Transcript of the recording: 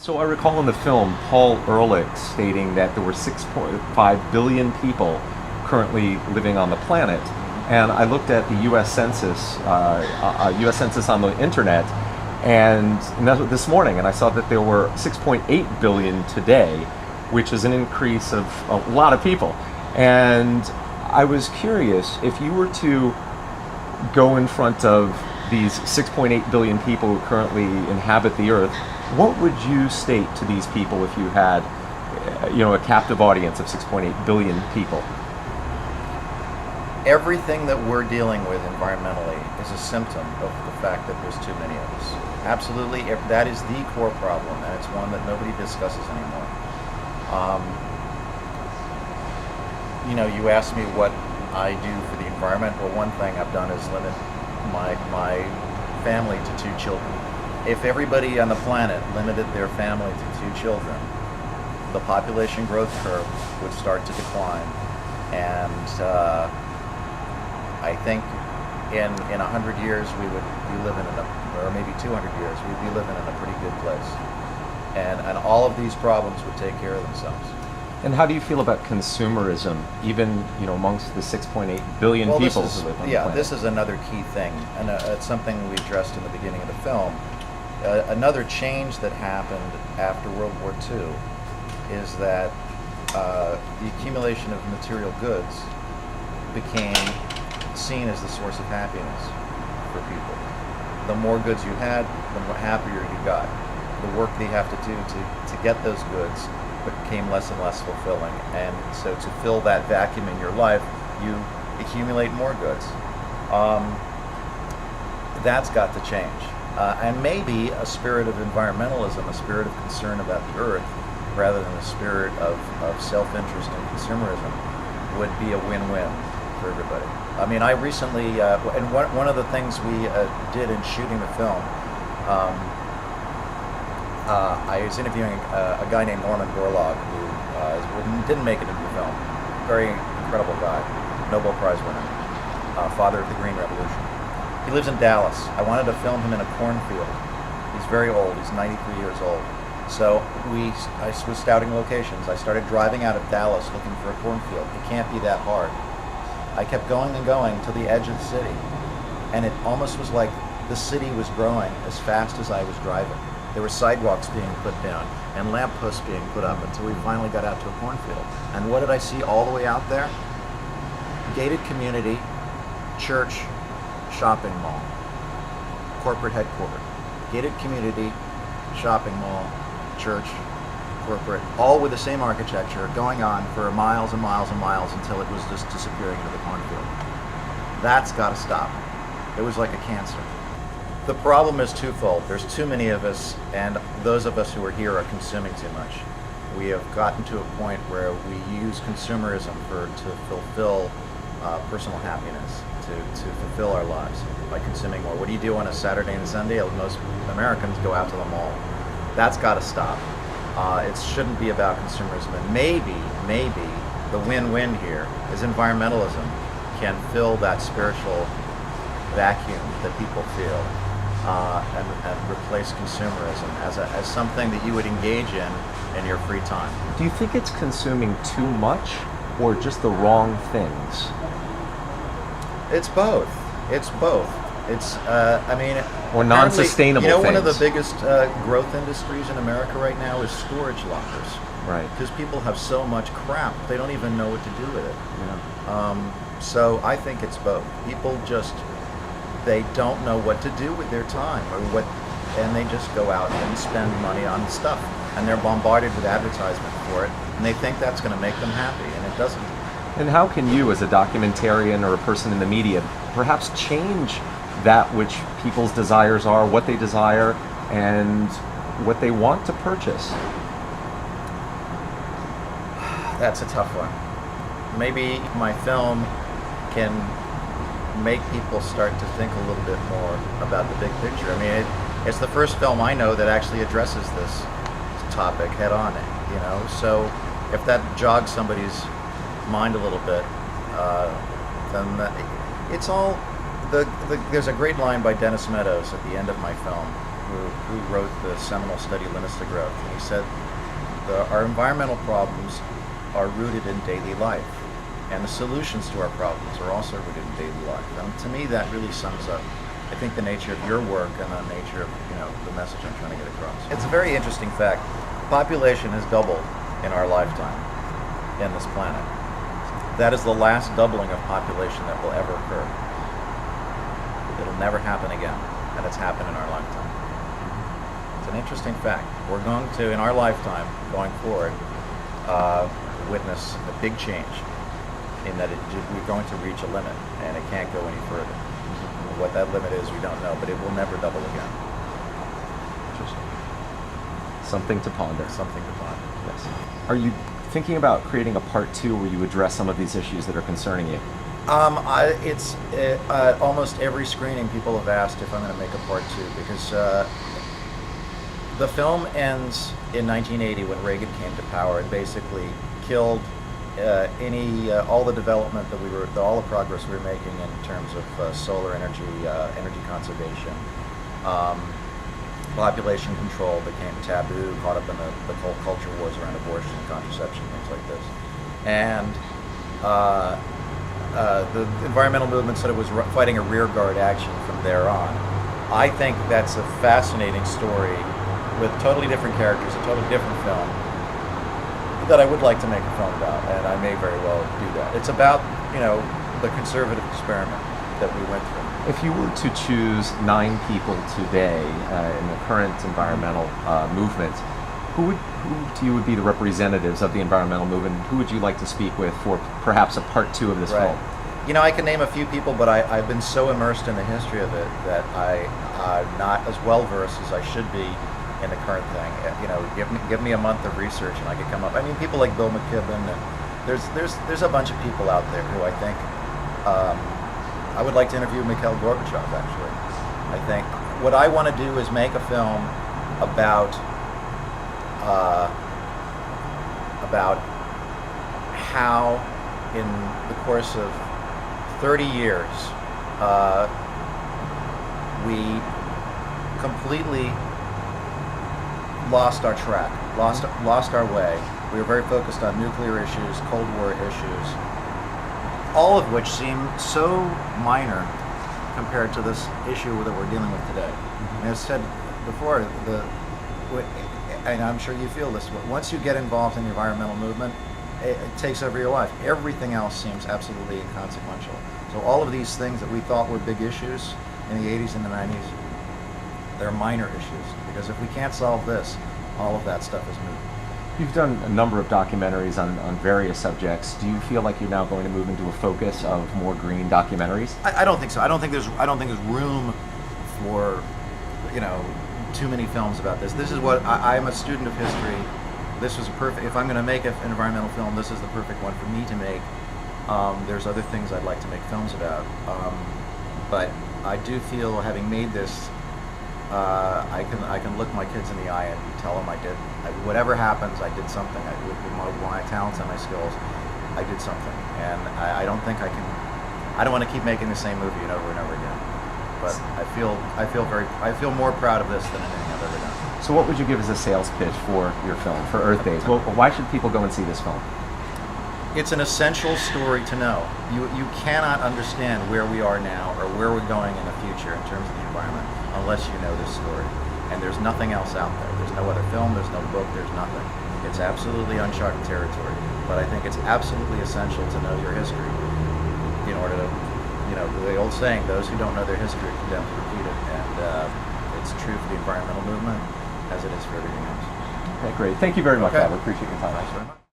So I recall in the film Paul Ehrlich stating that there were 6.5 billion people currently living on the planet, and I looked at the U.S. Census, U.S. Census on the internet, and that was this morning, and I saw that there were 6.8 billion today, which is an increase of a lot of people. And I was curious, if you were to go in front of these 6.8 billion people who currently inhabit the Earth, what would you state to these people if you had, a captive audience of 6.8 billion people? Everything that we're dealing with environmentally is a symptom of the fact that there's too many of us. Absolutely, that is the core problem, and it's one that nobody discusses anymore. You asked me what I do for the environment. Well, one thing I've done is limit my family to 2 children. If everybody on the planet limited their family to 2 children, the population growth curve would start to decline, and I think in 100 years we would be living or maybe 200 years, we'd be living in a pretty good place, and all of these problems would take care of themselves. And how do you feel about consumerism, even amongst the 6.8 billion people who live on the planet? This is another key thing, and it's something we addressed in the beginning of the film. Another change that happened after World War II is that the accumulation of material goods became seen as the source of happiness for people. The more goods you had, the more happier you got. The work that you have to do to get those goods became less and less fulfilling, and so to fill that vacuum in your life, you accumulate more goods. That's got to change, and maybe a spirit of environmentalism, a spirit of concern about the earth, rather than a spirit of self-interest and consumerism, would be a win-win for everybody. I mean, I recently, and one of the things we did in shooting the film, I was interviewing a guy named Norman Borlaug, who didn't make it into the film. Very incredible guy, Nobel Prize winner, father of the Green Revolution. He lives in Dallas. I wanted to film him in a cornfield. He's very old. He's 93 years old. So I was scouting locations. I started driving out of Dallas looking for a cornfield. It can't be that hard. I kept going and going to the edge of the city, and it almost was like the city was growing as fast as I was driving. There were sidewalks being put down and lampposts being put up until we finally got out to a cornfield. And what did I see all the way out there? Gated community, church, shopping mall, corporate headquarters. Gated community, shopping mall, church, corporate, all with the same architecture going on for miles and miles and miles until it was just disappearing into the cornfield. That's got to stop. It was like a cancer. The problem is twofold. There's too many of us, and those of us who are here are consuming too much. We have gotten to a point where we use consumerism to fulfill personal happiness, to fulfill our lives by consuming more. What do you do on a Saturday and Sunday? Most Americans go out to the mall. That's got to stop. It shouldn't be about consumerism. And maybe the win-win here is environmentalism can fill that spiritual vacuum that people feel. And replace consumerism as something that you would engage in your free time. Do you think it's consuming too much or just the wrong things? It's both. It's or non-sustainable things. One of the biggest growth industries in America right now is storage lockers. Right. Because people have so much crap, they don't even know what to do with it. Yeah. So I think it's both. People they don't know what to do with their time, and they just go out and spend money on stuff, and they're bombarded with advertisement for it, and they think that's going to make them happy, and it doesn't. And how can you, as a documentarian or a person in the media, perhaps change that which people's desires are, what they desire, and what they want to purchase? That's a tough one. Maybe my film can make people start to think a little bit more about the big picture. I mean, it's the first film I know that actually addresses this topic head on, so if that jogs somebody's mind a little bit, then it's all there's a great line by Dennis Meadows at the end of my film who wrote the seminal study Limits to Growth, and he said our environmental problems are rooted in daily life, and the solutions to our problems are also rooted in daily life. And to me, that really sums up, I think, the nature of your work and the nature of the message I'm trying to get across. It's a very interesting fact. Population has doubled in our lifetime in this planet. That is the last doubling of population that will ever occur. It'll never happen again, and it's happened in our lifetime. It's an interesting fact. We're going to, in our lifetime, going forward, witness a big change in that we're going to reach a limit, and it can't go any further. What that limit is, we don't know, but it will never double again. Interesting. Something to ponder. Something to ponder. Yes. Are you thinking about creating a part 2 where you address some of these issues that are concerning you? Almost every screening people have asked if I'm going to make a part 2, because the film ends in 1980 when Reagan came to power and basically killed all the development that all the progress we were making in terms of solar energy, energy conservation. Population control became taboo, caught up in the whole culture wars around abortion, contraception, things like this. And the environmental movement said it was fighting a rearguard action from there on. I think that's a fascinating story with totally different characters, a totally different film that I would like to make a film about, and I may very well do that. It's about, the conservative experiment that we went through. If you were to choose 9 people today in the current environmental movement, who to you would be the representatives of the environmental movement? Who would you like to speak with for perhaps a part 2 of this film? I can name a few people, but I've been so immersed in the history of it that I'm not as well versed as I should be in the current thing. Give me a month of research and I could come up. I mean, people like Bill McKibben, and there's a bunch of people out there who I think I would like to interview Mikhail Gorbachev. Actually, I think what I want to do is make a film about how in the course of 30 years we completely lost our track, lost our way. We were very focused on nuclear issues, Cold War issues, all of which seem so minor compared to this issue that we're dealing with today. And as I said before, and I'm sure you feel this, once you get involved in the environmental movement, it takes over your life. Everything else seems absolutely inconsequential. So all of these things that we thought were big issues in the 80s and the 90s, they're minor issues, because if we can't solve this, all of that stuff is moot. You've done a number of documentaries on various subjects. Do you feel like you're now going to move into a focus of more green documentaries? I don't think so. I don't think there's room for too many films about this. This is what I'm a student of history. This was perfect. If I'm going to make an environmental film, this is the perfect one for me to make. There's other things I'd like to make films about, but I do feel, having made this, I can look my kids in the eye and tell them whatever happens, I did something. With my talents and my skills, I did something. And I don't think I don't want to keep making the same movie over and over again. But I feel more proud of this than anything I've ever done. So what would you give as a sales pitch for your film, for Earth Days? Well, why should people go and see this film? It's an essential story to know. You cannot understand where we are now or where we're going in the future in terms of the environment unless you know this story. And there's nothing else out there. There's no other film, there's no book, there's nothing. It's absolutely uncharted territory. But I think it's absolutely essential to know your history in order to, the old saying, those who don't know their history are condemned to repeat it. And it's true for the environmental movement as it is for everything else. Okay, great. Thank you very much, Robert. Appreciate your time. Thanks very much.